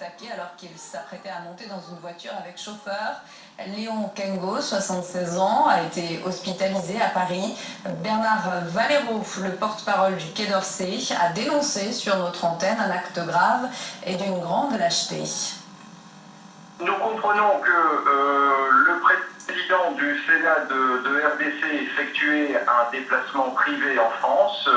attaqué alors qu'il s'apprêtait à monter dans une voiture avec chauffeur. Léon Kengo, 76 ans, a été hospitalisé à Paris. Bernard Valero, le porte-parole du Quai d'Orsay, a dénoncé sur notre antenne un acte grave et d'une grande lâcheté. Nous comprenons que le président du Sénat de RDC effectuait un déplacement privé en France,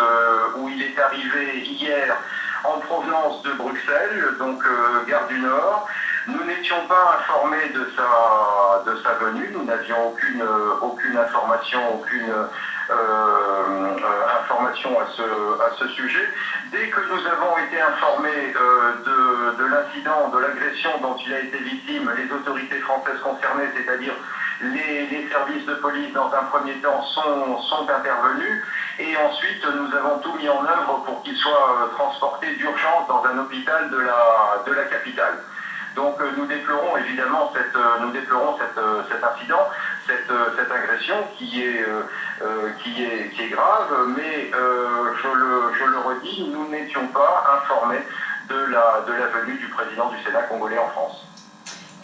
où il est arrivé hier en provenance de Bruxelles, donc gare du Nord. Nous n'étions pas informés de sa venue, nous n'avions aucune information, information à ce sujet. Dès que nous avons été informés de l'incident, de l'agression dont il a été victime, les autorités françaises concernées, c'est-à-dire les services de police dans un premier temps sont intervenus, et ensuite nous avons tout mis en œuvre pour qu'il soit transporté d'urgence dans un hôpital de la capitale. Donc nous déplorons évidemment cet incident, cette agression qui est grave, mais je le redis, nous n'étions pas informés de la venue du président du Sénat congolais en France.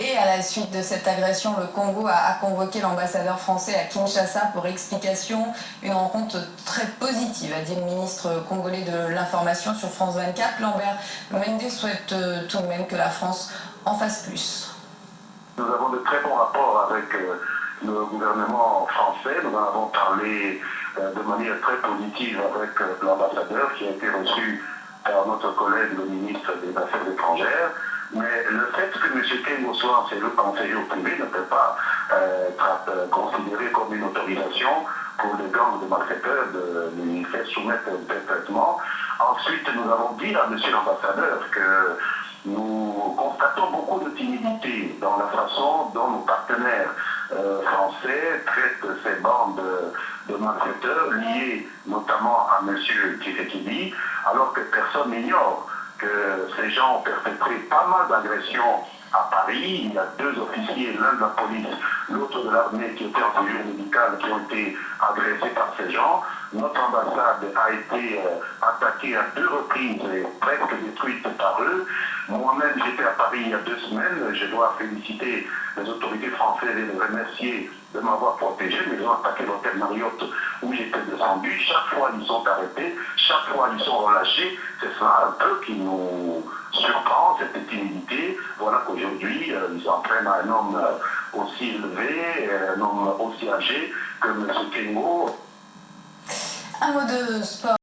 Et à la suite de cette agression, le Congo a convoqué l'ambassadeur français à Kinshasa pour explication. Une rencontre très positive, a dit le ministre congolais de l'Information sur France 24. Lambert Mende souhaite tout de même que la France en fasse plus. Nous avons de très bons rapports avec le gouvernement français. Nous en avons parlé de manière très positive avec l'ambassadeur qui a été reçu par notre collègue, le ministre des Affaires étrangères. Mais le fait que M. Kengo soit en séjour privé ne peut pas être considéré comme une autorisation pour les gangs de malfaiteurs de lui faire soumettre un tel traitement. Ensuite, nous avons dit à M. l'ambassadeur que nous constatons beaucoup de timidité dans la façon dont nos partenaires français traitent ces bandes de malfaiteurs liés notamment à M. Tshisekedi, alors que personne n'ignore que ces gens ont perpétré pas mal d'agressions à Paris. Il y a 2 officiers, l'un de la police, l'autre de l'armée, qui étaient en séjour médical, qui ont été agressés par ces gens. Notre ambassade a été attaquée à 2 reprises et presque détruite par eux. Moi-même, j'étais à Paris il y a 2 semaines. Je dois féliciter les autorités françaises et les remercier de m'avoir protégé, mais ils ont attaqué l'hôtel Marriott où j'étais descendu. Chaque fois, ils sont arrêtés, chaque fois, ils sont relâchés. C'est ça un peu qui nous surprend, cette timidité. Voilà qu'aujourd'hui, ils s'en prennent à un homme aussi élevé, un homme aussi âgé que M. Kengo. Un mot de sport.